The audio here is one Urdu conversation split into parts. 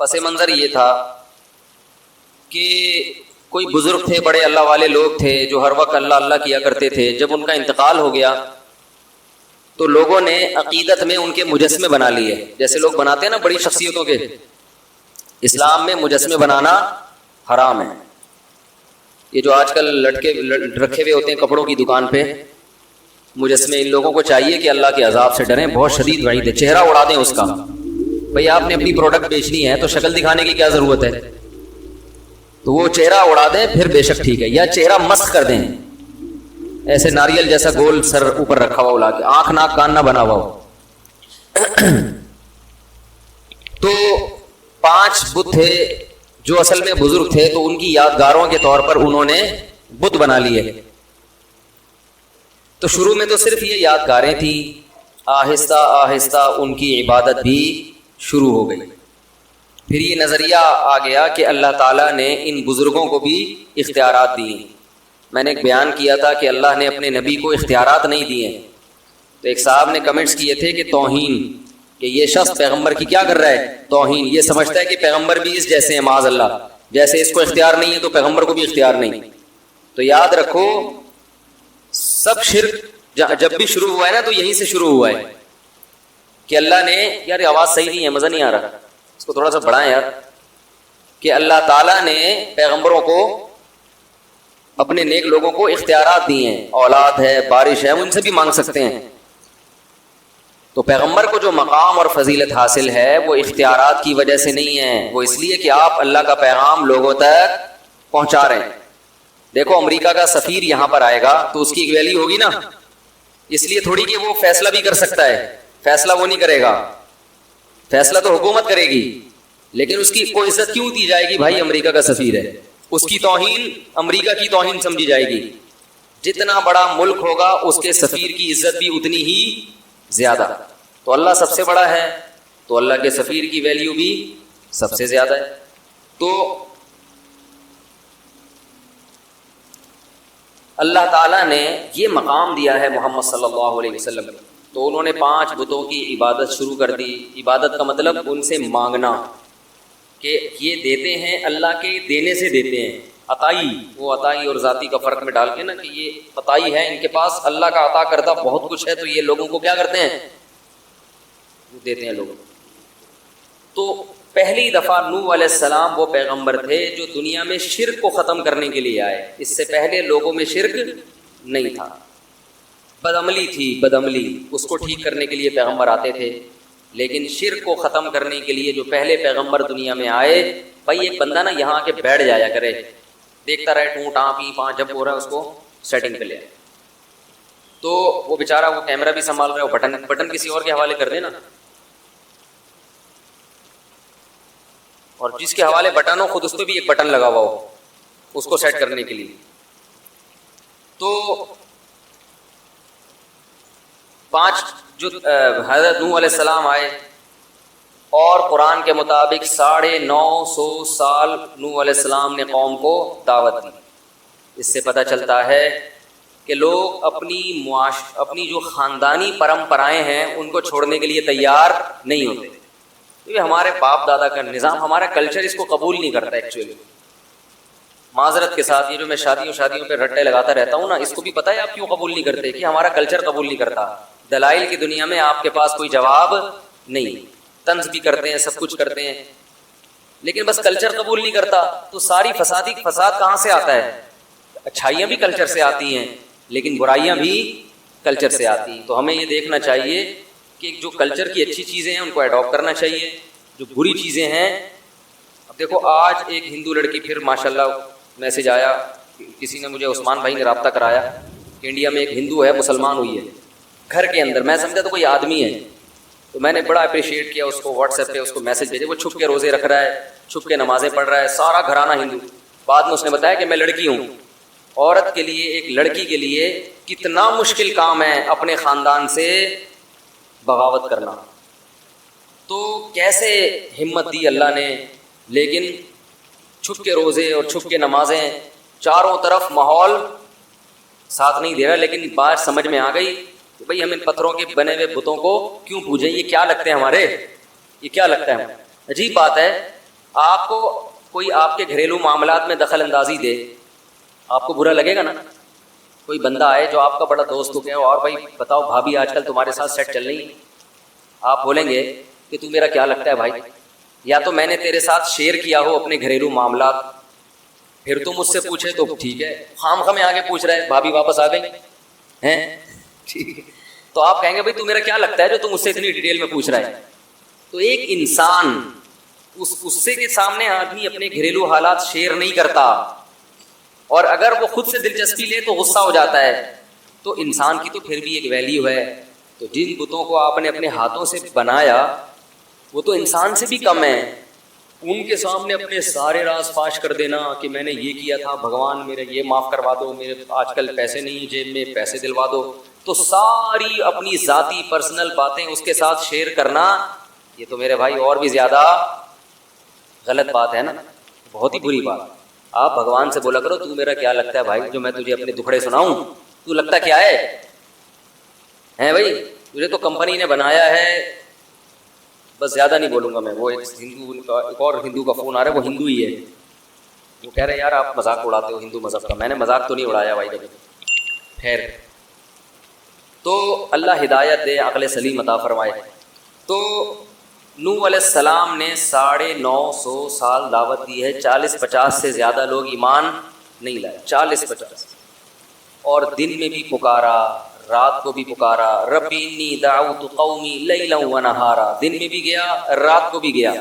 پس منظر یہ تھا کہ کوئی بزرگ تھے، بڑے اللہ والے لوگ تھے جو ہر وقت اللہ اللہ کیا کرتے تھے. جب ان کا انتقال ہو گیا تو لوگوں نے عقیدت میں ان کے مجسمے بنا لیے، جیسے لوگ بناتے ہیں نا بڑی شخصیتوں کے. اسلام میں مجسمے بنانا حرام ہے. یہ جو آج کل لٹکے رکھے ہوئے ہوتے ہیں کپڑوں کی دکان پہ مجسمے، ان لوگوں کو چاہیے کہ اللہ کے عذاب سے ڈریں. بہت شدید وعید ہے. چہرہ اڑا دیں اس کا. بھئی آپ نے اپنی پروڈکٹ بیچنی ہے تو شکل دکھانے کی کیا ضرورت ہے؟ تو وہ چہرہ اڑا دیں پھر بے شک ٹھیک ہے، یا چہرہ مسخ کر دیں، ایسے ناریل جیسا گول سر اوپر رکھا ہوا اڑا کے، آنکھ ناک کان نہ بنا ہوا ہو. تو 5 بت تھے جو اصل میں بزرگ تھے، تو ان کی یادگاروں کے طور پر انہوں نے بت بنا لیے. تو شروع میں تو صرف یہ یادگاریں تھیں، آہستہ آہستہ ان کی عبادت بھی شروع ہو گئی. پھر یہ نظریہ آ گیا کہ اللہ تعالیٰ نے ان بزرگوں کو بھی اختیارات دیے. میں نے ایک بیان کیا تھا کہ اللہ نے اپنے نبی کو اختیارات نہیں دیے. تو ایک صاحب نے کمنٹس کیے تھے کہ توہین، کہ یہ شخص پیغمبر کی کیا کر رہا ہے؟ توہین. یہ سمجھتا ہے کہ پیغمبر بھی اس جیسے ہیں، معاذ اللہ، جیسے اس کو اختیار نہیں ہے تو پیغمبر کو بھی اختیار نہیں. تو یاد رکھو سب شرک جب بھی شروع ہوا ہے نا تو یہیں سے شروع ہوا ہے کہ اللہ نے، یار آواز صحیح نہیں ہے، مزہ نہیں آ رہا، اس کو تھوڑا سا بڑھائیں یار، کہ اللہ تعالیٰ نے پیغمبروں کو، اپنے نیک لوگوں کو اختیارات دیے ہیں. اولاد ہے، بارش ہے، ان سے بھی مانگ سکتے ہیں. تو پیغمبر کو جو مقام اور فضیلت حاصل ہے وہ اختیارات کی وجہ سے نہیں ہے، وہ اس لیے کہ آپ اللہ کا پیغام لوگوں تک پہنچا رہے ہیں. دیکھو امریکہ کا سفیر یہاں پر آئے گا تو اس کی ایک ویلیو ہوگی نا، اس لیے تھوڑی کہ وہ فیصلہ بھی کر سکتا ہے. فیصلہ وہ نہیں کرے گا، فیصلہ تو حکومت کرے گی، لیکن اس کی کوئی عزت کیوں دی جائے گی؟ بھائی امریکہ کا سفیر ہے، اس کی توہین امریکہ کی توہین سمجھی جائے گی. جتنا بڑا ملک ہوگا اس کے سفیر کی عزت بھی اتنی ہی زیادہ. تو اللہ سب سے بڑا ہے تو اللہ کے سفیر کی ویلیو بھی سب سے زیادہ ہے. تو اللہ تعالیٰ نے یہ مقام دیا ہے محمد صلی اللہ علیہ وسلم. تو انہوں نے 5 بتوں کی عبادت شروع کر دی. عبادت کا مطلب ان سے مانگنا، کہ یہ دیتے ہیں اللہ کے دینے سے دیتے ہیں. عطائی، وہ عطائی اور ذاتی کا فرق میں ڈال کے نا، کہ یہ عطائی ہے، ان کے پاس اللہ کا عطا کردہ بہت کچھ ہے، تو یہ لوگوں کو کیا کرتے ہیں؟ دیتے ہیں لوگوں. تو پہلی دفعہ نوح علیہ السلام وہ پیغمبر تھے جو دنیا میں شرک کو ختم کرنے کے لیے آئے. اس سے پہلے لوگوں میں شرک نہیں تھا، بدعملی تھی، بدعملی، اس کو ٹھیک کرنے کے لیے پیغمبر آتے تھے. لیکن شرک کو ختم کرنے کے لیے جو پہلے پیغمبر دنیا میں آئے، بھائی ایک بندہ نا یہاں کے بیٹھ جایا کرے، دیکھتا رہے ٹوں ٹاں پی پاں، جب ہو رہا ہے اس کو سیٹنگ پہ لے آئے. تو وہ بیچارہ وہ کیمرہ بھی سنبھال رہا ہے، وہ بٹن کسی اور کے حوالے کر دے نا، اور جس کے حوالے بٹن ہو خود اس پہ بھی ایک بٹن لگا ہوا ہو اس کو سیٹ کرنے کے لیے. تو 5 جو حضرت نوح علیہ السلام آئے، اور قرآن کے مطابق 950 سال نوح علیہ السلام نے قوم کو دعوت دی. اس سے پتہ چلتا ہے کہ لوگ اپنی جو خاندانی پرمپرائیں ہیں ان کو چھوڑنے کے لیے تیار نہیں ہوتے. یہ ہمارے باپ دادا کا نظام، ہمارا کلچر اس کو قبول نہیں کرتا. ایکچولی معذرت کے ساتھ، یہ جو میں شادیوں پہ رٹے لگاتا رہتا ہوں نا، اس کو بھی پتہ ہے آپ کیوں قبول نہیں کرتے، کہ ہمارا کلچر قبول نہیں کرتا. دلائل کی دنیا میں آپ کے پاس کوئی جواب نہیں. طنز بھی کرتے ہیں، سب کچھ کرتے ہیں، لیکن بس کلچر قبول نہیں کرتا. تو ساری فساد کہاں سے آتا ہے؟ اچھائیاں بھی کلچر سے آتی ہیں لیکن برائیاں بھی کلچر سے آتی ہیں. تو ہمیں یہ دیکھنا چاہیے کہ جو کلچر کی اچھی چیزیں ہیں ان کو اڈاپٹ کرنا چاہیے، جو بری چیزیں ہیں. اب دیکھو آج ایک ہندو لڑکی، پھر ماشاءاللہ میسج آیا، کسی نے مجھے، عثمان بھائی نے رابطہ کرایا کہ انڈیا میں ایک ہندو ہے مسلمان ہوئی ہے گھر کے اندر. میں سمجھا تو کوئی آدمی ہے، تو میں نے بڑا اپریشیٹ کیا اس کو، واٹس ایپ پہ اس کو میسج بھیجے. وہ چھپ کے روزے رکھ رہا ہے، چھپ کے نمازیں پڑھ رہا ہے، سارا گھرانہ ہندو. بعد میں اس نے بتایا کہ میں لڑکی ہوں. عورت کے لیے، ایک لڑکی کے لیے کتنا مشکل کام ہے اپنے خاندان سے بغاوت کرنا. تو کیسے ہمت دی اللہ نے. لیکن چھپ کے روزے اور چھپ کے نمازیں، چاروں طرف ماحول ساتھ نہیں دے رہا. لیکن بات سمجھ میں آ گئی کہ بھئی ہم ان پتھروں کے بنے ہوئے بتوں کو کیوں پوجیں، یہ کیا لگتے ہیں ہمارے، یہ کیا لگتا ہے. عجیب بات ہے آپ کو کوئی آپ کے گھریلو معاملات میں دخل اندازی دے، آپ کو برا لگے گا نا؟ کوئی بندہ آئے جو آپ کا بڑا دوست ہو گیا، اور بھائی بتاؤ بھابھی آج کل تمہارے ساتھ سیٹ چل رہی، آپ بولیں گے کہ تو میرا کیا لگتا ہے بھائی، یا تو میں نے تیرے ساتھ شیئر کیا ہو اپنے گھریلو معاملات، پھر تم مجھ سے پوچھے تو ٹھیک ہے، خام خام آگے پوچھ رہے بھابھی واپس آ گئی ہیں، ٹھیک ہے، تو آپ کہیں گے بھائی تو میرا کیا لگتا ہے جو تم مجھ سے اتنی ڈیٹیل میں پوچھ رہا ہے؟ تو ایک انسان اس غصے کے سامنے آدمی اپنے گھریلو حالات شیئر نہیں کرتا، اور اگر وہ خود سے دلچسپی لے تو غصہ ہو جاتا ہے، تو انسان کی تو پھر بھی ایک ویلیو ہے۔ تو جن بتوں کو آپ نے اپنے ہاتھوں سے بنایا وہ تو انسان سے بھی کم ہے، ان کے سامنے اپنے سارے راز فاش کر دینا کہ میں نے یہ کیا تھا، بھگوان میرے یہ معاف کروا دو، میرے آج کل پیسے نہیں جیب میں، پیسے دلوا دو، تو ساری اپنی ذاتی پرسنل باتیں اس کے ساتھ شیئر کرنا، یہ تو میرے بھائی اور بھی زیادہ غلط بات ہے نا، بہت ہی بری بات۔ آپ بھگوان سے بولا کرو تو میرا کیا لگتا ہے بھائی، جو میں تجھے اپنے دکھڑے سناؤں، تو لگتا کیا ہے بھائی، مجھے تو کمپنی نے بنایا ہے، بس زیادہ نہیں بولوں گا میں۔ وہ ایک اور ہندو کا فون آ رہا ہے، وہ ہندو ہی ہے، وہ کہہ رہے یار آپ مذاق اڑاتے ہو ہندو مذہب کا، میں نے مذاق تو نہیں اڑایا بھائی کبھی۔ خیر، تو اللہ ہدایت دے، عقل سلیم عطا فرمائے۔ تو نوح علیہ السلام نے 950 سال دعوت دی ہے، 40-50 سے زیادہ لوگ ایمان نہیں لائے، 40-50، اور دن میں بھی پکارا، رات کو بھی پکارا، ربی انی دعوت قومی لیلا و نہارا، دن میں بھی گیا رات کو بھی گیا۔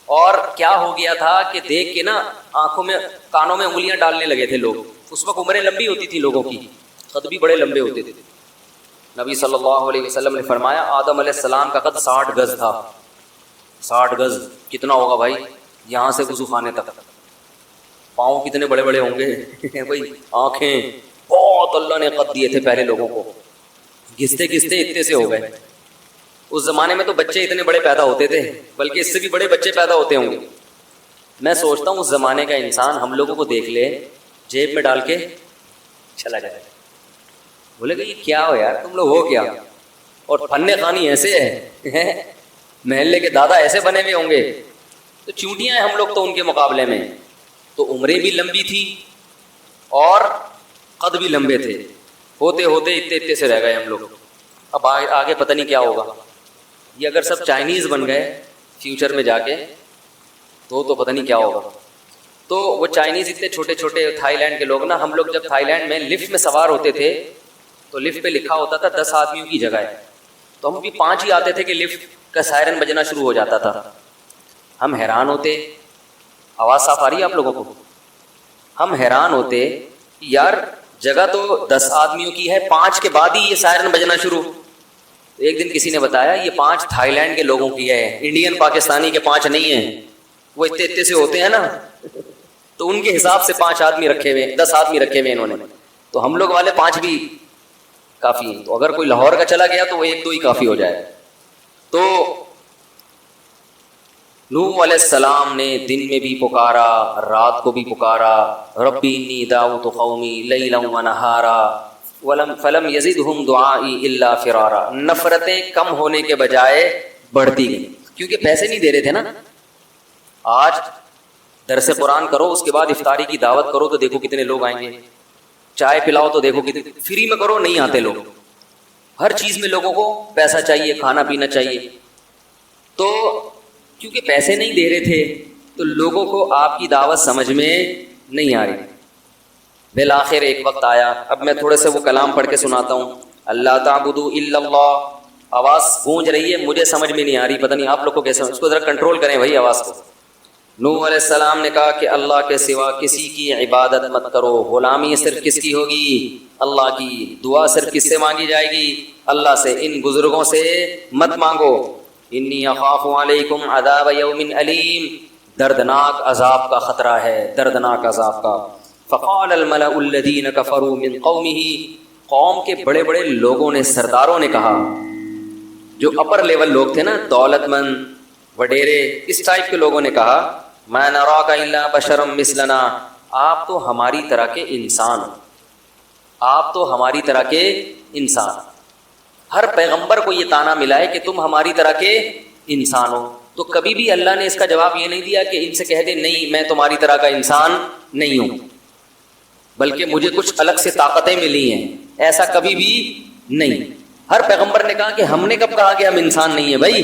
اور کیا ہو گیا تھا کہ دیکھ کے نا آنکھوں میں کانوں میں انگلیاں ڈالنے لگے تھے لوگ، اس وقت عمریں لمبی ہوتی تھی لوگوں کی، قد بھی بڑے لمبے ہوتے تھے۔ نبی صلی اللہ علیہ وسلم نے فرمایا آدم علیہ السلام کا قد 60 گز تھا، 60 گز کتنا ہوگا بھائی، یہاں سے وضو خانے تک، پاؤں کتنے بڑے بڑے ہوں گے بھائی، آنکھیں، بہت اللہ نے قد دیے تھے پہلے لوگوں کو، گھستے گھستے اتنے سے ہو گئے۔ اس زمانے میں تو بچے اتنے بڑے پیدا ہوتے تھے، بلکہ اس سے بھی بڑے بچے پیدا ہوتے ہوں گے۔ میں سوچتا ہوں اس زمانے کا انسان ہم لوگوں کو دیکھ لے، جیب میں ڈال کے چلا جائے، بولے کہ یہ کیا ہو یار تم لوگ ہو کیا، اور فن خانی ایسے ہے، محلے کے دادا ایسے بنے ہوئے ہوں گے، تو چونٹیاں ہیں ہم لوگ تو ان کے مقابلے میں۔ تو عمریں بھی لمبی تھی اور قد بھی لمبے تھے، ہوتے ہوتے اتنے سے رہ گئے ہم لوگ۔ اب آگے پتہ نہیں کیا ہوگا، یہ اگر سب چائنیز بن گئے فیوچر میں جا کے تو پتہ نہیں کیا ہوگا۔ تو وہ چائنیز اتنے چھوٹے چھوٹے، تھائی لینڈ کے لوگ نا، ہم لوگ جب تھائی لینڈ میں لفٹ میں سوار ہوتے تھے تو لفٹ پہ لکھا ہوتا تھا 10 آدمیوں کی جگہ ہے، تو ہم بھی 5 ہی آتے تھے کہ لفٹ کا سائرن بجنا شروع ہو جاتا تھا۔ ہم حیران ہوتے، آواز صاف آ رہی ہے آپ لوگوں کو؟ ہم حیران ہوتے یار جگہ تو 10 آدمیوں کی ہے، 5 کے بعد ہی یہ سائرن بجنا شروع۔ ایک دن کسی نے بتایا یہ 5 تھائی لینڈ کے لوگوں کی ہے، انڈین پاکستانی کے 5 نہیں ہیں، وہ اتنے سے ہوتے ہیں نا، تو ان کے حساب سے 5 آدمی رکھے ہوئے، 10 آدمی رکھے ہوئے انہوں نے، تو ہم لوگ والے 5 بھی کافی ہیں۔ تو اگر کوئی لاہور کا چلا گیا تو وہ 1-2 ہی کافی ہو جائے۔ تو نوح علیہ السلام نے دن میں بھی پکارا، رات کو بھی پکارا، ربی انی دعوت قومی لیلا و نہارا فلم یزدہم دعائی الا فرارا، نفرتیں کم ہونے کے بجائے بڑھتی گئیں، کیونکہ پیسے نہیں دے رہے تھے نا۔ آج درس قرآن کرو، اس کے بعد افطاری کی دعوت کرو تو دیکھو کتنے لوگ آئیں گے، چائے پلاؤ تو دیکھو کتنے، فری میں کرو نہیں آتے لوگ، ہر چیز میں لوگوں کو پیسہ چاہیے، کھانا پینا چاہیے۔ تو کیونکہ پیسے نہیں دے رہے تھے تو لوگوں کو آپ کی دعوت سمجھ میں نہیں آ رہی۔ بالآخر ایک وقت آیا، اب میں تھوڑے سے وہ کلام پڑھ کے سناتا ہوں، اللہ تعبدوا الا اللہ، آواز گونج رہی ہے، مجھے سمجھ میں نہیں آ رہی، پتہ نہیں آپ لوگ کو کیسے، اس کو ذرا کنٹرول کریں بھائی آواز کو۔ نوح علیہ السلام نے کہا کہ اللہ کے سوا کسی کی عبادت مت کرو، غلامی صرف کس کی ہوگی؟ اللہ کی۔ دعا صرف کس سے مانگی جائے گی؟ اللہ سے، ان بزرگوں سے مت مانگو۔ انی اخاف علیکم عذاب یوم علیم، دردناک عذاب کا خطرہ ہے، دردناک عذاب کا۔ فقال الملأ الذین کفروا من قومہ، قوم کے بڑے بڑے لوگوں نے، سرداروں نے کہا، جو اپر لیول لوگ تھے نا، دولت مند وڈیرے، اس ٹائپ کے لوگوں نے کہا، ما نراک الا بشرا مثلنا، آپ تو ہماری طرح کے انسان ہو، آپ تو ہماری طرح کے انسان۔ ہر پیغمبر کو یہ طعنہ ملا ہے کہ تم ہماری طرح کے انسان ہو، تو کبھی بھی اللہ نے اس کا جواب یہ نہیں دیا کہ ان سے کہہ دے نہیں میں تمہاری طرح کا انسان نہیں ہوں، بلکہ مجھے کچھ الگ سے طاقتیں ملی ہیں، ایسا کبھی بھی نہیں۔ ہر پیغمبر نے کہا کہ ہم نے کب کہا کہ ہم انسان نہیں ہیں بھائی،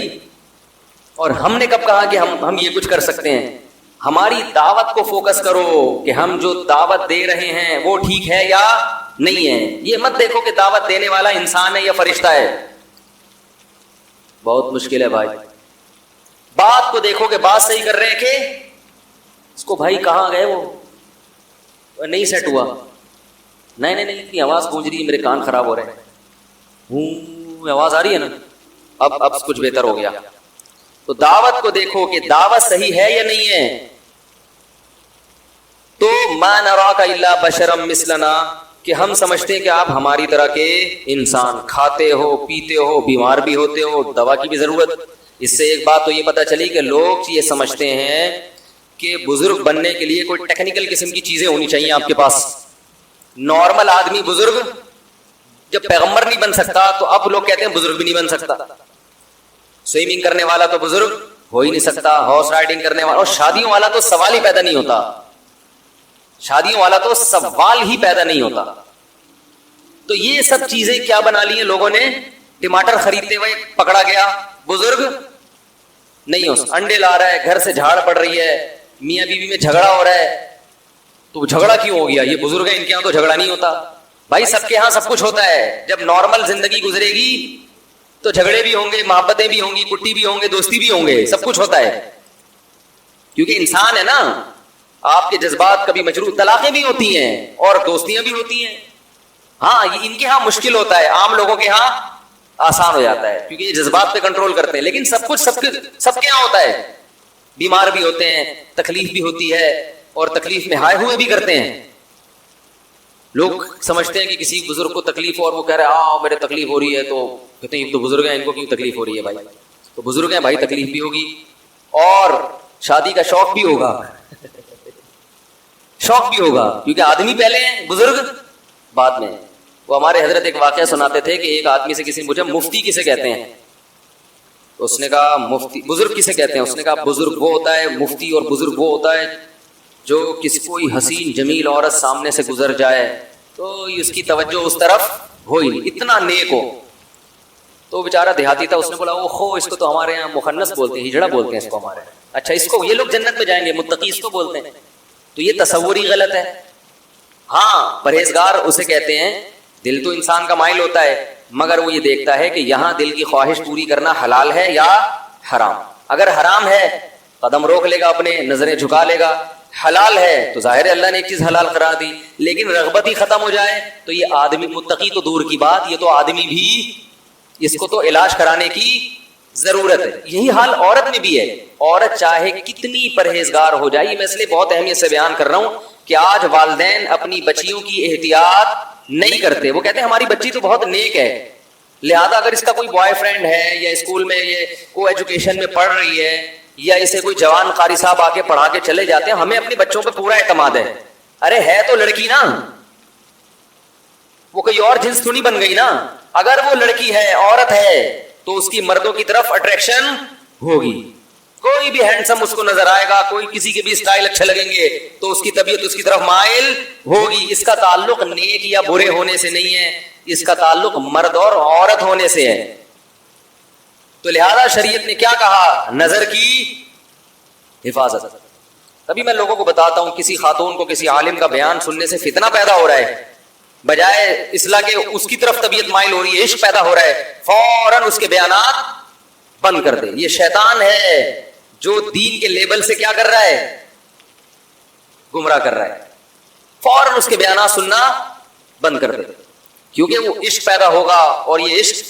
اور ہم نے کب کہا کہ ہم یہ کچھ کر سکتے ہیں؟ ہماری دعوت کو فوکس کرو کہ ہم جو دعوت دے رہے ہیں وہ ٹھیک ہے یا نہیں ہے۔ یہ مت دیکھو کہ دعوت دینے والا انسان ہے یا فرشتہ ہے، بہت مشکل ہے بھائی۔ بات کو دیکھو کہ بات صحیح کر رہے ہیں کہ اس کو بھائی کہاں گئے وہ نہیں سیٹ ہوا، نہیں اتنی آواز گونج رہی ہے میرے کان خراب ہو رہے ہیں، آواز آ رہی ہے نا، اب کچھ بہتر ہو گیا۔ تو دعوت کو دیکھو کہ دعوت صحیح ہے یا نہیں ہے۔ تو ما نراک الا بشرا مثلنا، کہ ہم سمجھتے ہیں کہ آپ ہماری طرح کے انسان، کھاتے ہو پیتے ہو بیمار بھی ہوتے ہو، دوا کی بھی ضرورت۔ اس سے ایک بات تو یہ پتہ چلی کہ لوگ یہ سمجھتے ہیں کہ بزرگ بننے کے لیے کوئی ٹیکنیکل قسم کی چیزیں ہونی چاہیے آپ کے پاس۔ نارمل آدمی بزرگ جب پیغمبر نہیں بن سکتا تو اب لوگ کہتے ہیں بزرگ بھی نہیں بن سکتا۔ سوئمنگ کرنے والا تو بزرگ ہو ہی نہیں سکتا، ہارس رائڈنگ کرنے والا، اور شادیوں والا تو سوال ہی پیدا نہیں ہوتا، شادیوں والا تو سوال ہی پیدا نہیں ہوتا۔ تو یہ سب چیزیں کیا بنا لی ہیں لوگوں نے؟ ٹماٹر خریدتے ہوئے پکڑا گیا بزرگ نہیں ہو، انڈے لا رہا ہے، گھر سے جھاڑ پڑ رہی ہے، میاں بیوی میں جھگڑا ہو رہا ہے، تو جھگڑا کیوں ہو گیا؟ یہ بزرگ ہے، ان کے یہاں تو جھگڑا نہیں ہوتا۔ بھائی سب کے یہاں سب کچھ ہوتا ہے، جب نارمل زندگی گزرے گی تو جھگڑے بھی ہوں گے، محبتیں بھی ہوں گی، کٹی بھی ہوں گے، دوستی بھی ہوں گے، سب کچھ ہوتا ہے، کیونکہ انسان ہے نا۔ آپ کے جذبات کبھی مجروح، طلاقیں بھی ہوتی ہیں اور دوستیاں بھی ہوتی ہیں۔ ہاں ان کے ہاں مشکل ہوتا ہے، عام لوگوں کے ہاں آسان ہو جاتا ہے کیونکہ یہ جذبات پہ کنٹرول کرتے ہیں، لیکن سب کچھ سب کے یہاں ہوتا ہے۔ بیمار بھی ہوتے ہیں، تکلیف بھی ہوتی ہے، اور تکلیف میں ہائے ہوئے بھی کرتے ہیں۔ لوگ سمجھتے ہیں کہ کسی بزرگ کو تکلیف ہو اور وہ کہہ رہے ہیں میرے تکلیف ہو رہی ہے، تو کہتے ہیں یہ تو بزرگ ہیں، ان کو کیوں تکلیف ہو رہی ہے؟ بھائی تو بزرگ ہیں بھائی، تکلیف بھی ہوگی اور شادی کا شوق بھی ہوگا، شوق بھی ہوگا، کیونکہ آدمی پہلے ہیں، بزرگ بعد میں۔ وہ ہمارے حضرت ایک واقعہ سناتے تھے کہ ایک آدمی سے کسی نے پوچھا مفتی کسے کہتے ہیں؟ تو اس نے کہا مفتی، بزرگ کسے کہتے ہیں؟ اس نے کہا بزرگ وہ ہوتا ہے، مفتی اور بزرگ وہ ہوتا ہے جو کسی کوئی حسین جمیل عورت سامنے سے گزر جائے تو اس کی توجہ اس طرف ہو ہی نہیں، اتنا نیک ہو۔ تو بیچارہ دیہاتی تھا، اس نے بولا اس کو تو ہمارے یہاں مخنث بولتے ہیں، ہجڑا بولتے ہیں اس کو ہمارے۔ اچھا اس کو یہ لوگ جنت میں جائیں گے، متقی اس کو بولتے ہیں؟ تو یہ تصور ہی غلط ہے۔ ہاں پرہیزگار اسے کہتے ہیں، دل تو انسان کا مائل ہوتا ہے، مگر وہ یہ دیکھتا ہے کہ یہاں دل کی خواہش پوری کرنا حلال ہے یا حرام۔ اگر حرام ہے قدم روک لے گا، اپنے نظریں جھکا لے گا، حلال ہے تو ظاہر ہے اللہ نے ایک چیز حلال قرار دی، لیکن رغبت ہی ختم ہو جائے تو یہ آدمی، متقی تو دور کی بات، یہ تو آدمی بھی، اس کو تو علاج کرانے کی ضرورت ہے۔ یہی حال عورت میں بھی ہے، عورت چاہے کتنی پرہیزگار ہو جائے، میں اس لیے بہت اہمیت سے بیان کر رہا ہوں کہ آج والدین اپنی بچیوں کی احتیاط نہیں کرتے۔ وہ کہتے ہیں ہماری بچی تو بہت نیک ہے، لہذا اگر اس کا کوئی بوائے فرینڈ ہے یا اسکول میں یہ کو ایجوکیشن میں پڑھ رہی ہے یا اسے کوئی جوان قاری صاحب آ کے پڑھا کے چلے جاتے ہیں، ہمیں اپنے بچوں پہ پورا اعتماد ہے۔ ارے ہے تو لڑکی نا، وہ کوئی اور جنس تو نہیں بن گئی نا۔ اگر وہ لڑکی ہے، عورت ہے، تو اس کی مردوں کی طرف اٹریکشن ہوگی، کوئی بھی ہینڈسم اس کو نظر آئے گا، کوئی کسی کے بھی اسٹائل اچھے لگیں گے تو اس کی طبیعت اس کی طرف مائل ہوگی۔ اس کا تعلق نیک یا برے ہونے سے نہیں ہے، اس کا تعلق مرد اور عورت ہونے سے ہے۔ تو لہذا شریعت نے کیا کہا؟ نظر کی حفاظت۔ تبھی میں لوگوں کو بتاتا ہوں، کسی خاتون کو کسی عالم کا بیان سننے سے فتنہ پیدا ہو رہا ہے، بجائے اصلاح کے اس کی طرف طبیعت مائل ہو رہی ہے، عشق پیدا ہو رہا ہے، فوراً اس کے بیانات بند کر دے۔ یہ شیطان ہے جو دین کے لیبل سے کیا کر رہا ہے؟ گمراہ کر رہا ہے۔ فوراً اس کے بیانات سننا بند کر دے، کیونکہ وہ عشق پیدا ہوگا اور یہ عشق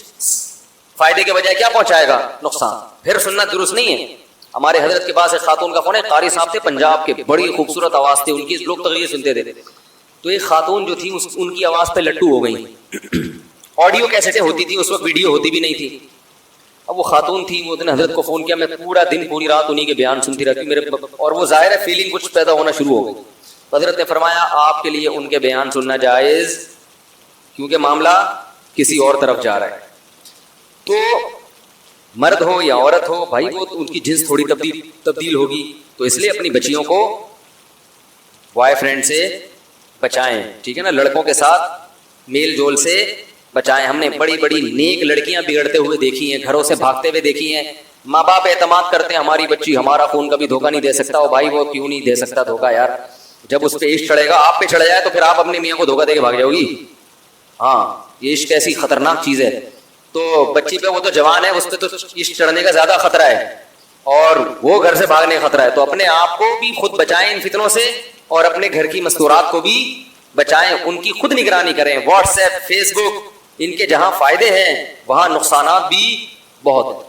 فائدے کے بجائے کیا پہنچائے گا؟ نقصان۔ پھر سننا درست نہیں ہے۔ ہمارے حضرت کے پاس ایک خاتون کا فون ہے، قاری صاحب تھے پنجاب کے، بڑی خوبصورت آواز تھی ان کی، لوگ تقریر سنتے تھے۔ تو ایک خاتون جو تھی ان کی آواز پہ لٹو ہو گئی۔ آڈیو کیسٹیں ہوتی تھی اس وقت، ویڈیو ہوتی بھی نہیں تھی۔ اب وہ خاتون تھی، وہ دن حضرت کو فون کیا، میں پورا دن پوری رات انہی کے بیان سنتی رہتی میرے، اور وہ ظاہر ہے فیلنگ کچھ پیدا ہونا شروع ہو گئی۔ حضرت نے فرمایا آپ کے لیے ان کے بیان سننا جائز، کیونکہ معاملہ کسی اور طرف جا رہا ہے۔ تو مرد ہو یا عورت ہو بھائی وہ ان کی جنس تھوڑی تبدیل ہوگی، تو اس لیے اپنی بچیوں کو بوائے فرینڈ سے بچائیں، ٹھیک ہے نا، لڑکوں کے ساتھ میل جول سے بچائیں. ہم نے بڑی بڑی نیک لڑکیاں بگڑتے ہوئے دیکھی ہیں، گھروں سے بھاگتے ہوئے دیکھی ہیں. ماں باپ اعتماد کرتے ہیں ہماری بچی ہمارا خون کبھی دھوکہ نہیں دے سکتا. اور بھائی وہ کیوں نہیں دے سکتا دھوکہ یار، جب اس پہ عشق چڑھے گا، آپ پہ چڑھ جائے تو پھر آپ اپنے میاں کو دھوکہ دے کے بھاگ جاؤ گی. ہاں یہ عشق ایسی خطرناک چیز ہے. تو بچی پہ وہ تو جوان ہے، اس پہ تو عشق چڑھنے کا زیادہ خطرہ ہے اور وہ گھر سے بھاگنے کا خطرہ ہے. تو اپنے آپ کو بھی خود بچائیں ان فتنوں سے اور اپنے گھر کی مستورات کو بھی بچائیں، ان کی خود نگرانی کریں. واٹس ایپ، فیس بک، ان کے جہاں فائدے ہیں وہاں نقصانات بھی بہت ہیں.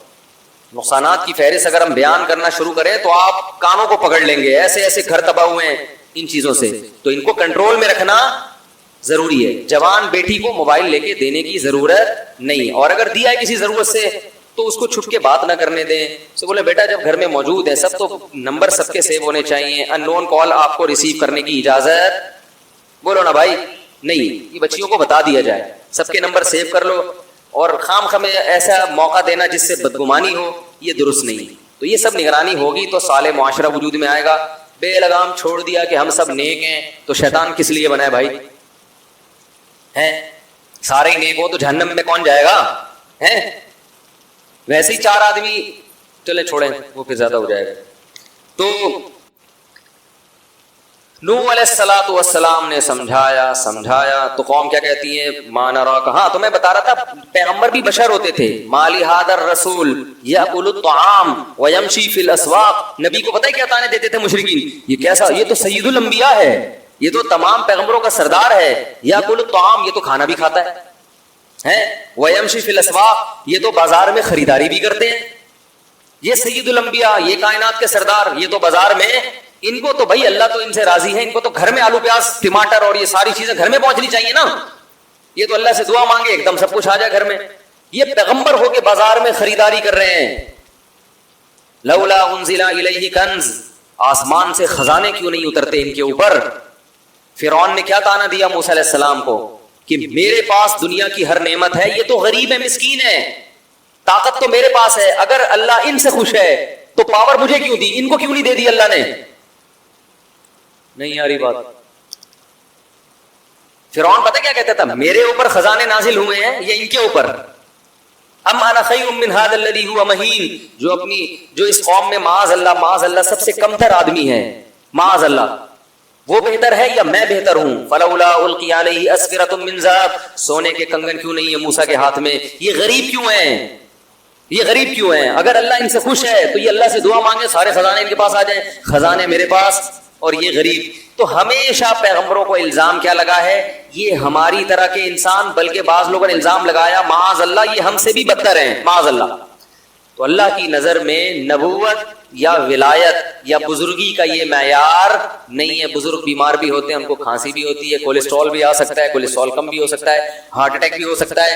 نقصانات کی فہرست اگر ہم بیان کرنا شروع کریں تو آپ کانوں کو پکڑ لیں گے. ایسے ایسے گھر تباہ ہوئے ہیں ان چیزوں سے، تو ان کو کنٹرول میں رکھنا ضروری ہے. جوان بیٹی کو موبائل لے کے دینے کی ضرورت نہیں، اور اگر دیا ہے کسی ضرورت سے تو اس کو چھپ کے بات نہ کرنے دیں. سے بولے بیٹا جب گھر میں موجود ہے سب تو نمبر سب کے سیو ہونے چاہیے. ان نون کال آپ کو ریسیو کرنے کی اجازت بولو نا بھائی نہیں. یہ بچیوں کو بتا دیا جائے سب کے نمبر سیو کر لو، اور خام خامے ایسا موقع دینا جس سے بدگمانی ہو یہ درست نہیں. تو یہ سب نگرانی ہوگی تو صالح معاشرہ وجود میں آئے گا. بے لگام چھوڑ دیا کہ ہم سب نیک ہیں تو شیطان کس لیے بنا ہے بھائی؟ ہیں سارے ہی نیک ہو تو جہنم میں کون جائے گا؟ ہیں ویسے ہی 4 آدمی چلے چھوڑیں وہ پھر زیادہ ہو جائے گا. تو نوح علیہ الصلوۃ والسلام نے سمجھایا تو قوم کیا کہتی ہے؟ ما نراک. ہاں تو میں بتا رہا تھا پیغمبر بھی بشر ہوتے تھے. مالی ھذا الرسول یاکل الطعام ویمشی فی الاسواق. نبی کو پتہ ہے کیا تانے دیتے تھے مشرکین؟ یہ کیسا، یہ تو سید الانبیاء ہے، یہ تو تمام پیغمبروں کا سردار ہے. یاکل الطعام یہ تو کھانا بھی کھاتا ہے، ویمشی فی الاسواق یہ تو بازار میں خریداری بھی کرتے ہیں. یہ سید الانبیاء، یہ کائنات کے سردار، یہ تو بازار میں، ان کو تو بھائی اللہ تو ان سے راضی ہے، ان کو تو گھر میں آلو پیاز ٹماٹر اور یہ ساری چیزیں گھر میں پہنچنی چاہیے نا. یہ تو اللہ سے دعا مانگے ایک دم سب کچھ آ جائے گھر میں. یہ پیغمبر ہو کے بازار میں خریداری کر رہے ہیں. لولا انزل الیہ کنز، آسمان سے خزانے کیوں نہیں اترتے ان کے اوپر؟ فرعون نے کیا تانا دیا موسیٰ علیہ السلام کو کہ میرے پاس دنیا کی ہر نعمت ہے، یہ تو غریب ہے، مسکین ہے، طاقت تو میرے پاس ہے، اگر اللہ ان سے خوش ہے تو پاور مجھے کیوں دی، ان کو کیوں نہیں دے دی اللہ نے؟ نہیں یاری بات. فرعون پتہ کیا کہتا تھا؟ میرے اوپر خزانے نازل ہوئے ہیں یا ان کے اوپر؟ ام انا خیر من ھذا الذی ھو مہین. جو اس قوم میں معاذ اللہ سب سے کمتر آدمی ہے، معاذ اللہ، وہ بہتر ہے یا میں بہتر ہوں؟ فلولا القی علیہ اسورۃ من ذهب. سونے کے کنگن کیوں نہیں ہے موسیٰ کے ہاتھ میں؟ یہ غریب کیوں ہیں؟ یہ غریب کیوں ہیں؟ اگر اللہ ان سے خوش ہے تو یہ اللہ سے دعا مانگے سارے خزانے ان کے پاس آ جائیں. خزانے میرے پاس اور یہ غریب. تو ہمیشہ پیغمبروں کو الزام کیا لگا ہے؟ یہ ہماری طرح کے انسان، بلکہ بعض لوگوں نے الزام لگایا معاذ اللہ یہ ہم سے بھی بدتر ہیں، معاذ اللہ. تو اللہ کی نظر میں نبوت یا ولایت یا بزرگی کا یہ معیار نہیں ہے. بزرگ بیمار بھی ہوتے ہیں، ان کو کھانسی بھی ہوتی ہے، کولیسٹرول بھی آ سکتا ہے، کولیسٹرول کم بھی ہو سکتا ہے، ہارٹ اٹیک بھی ہو سکتا ہے.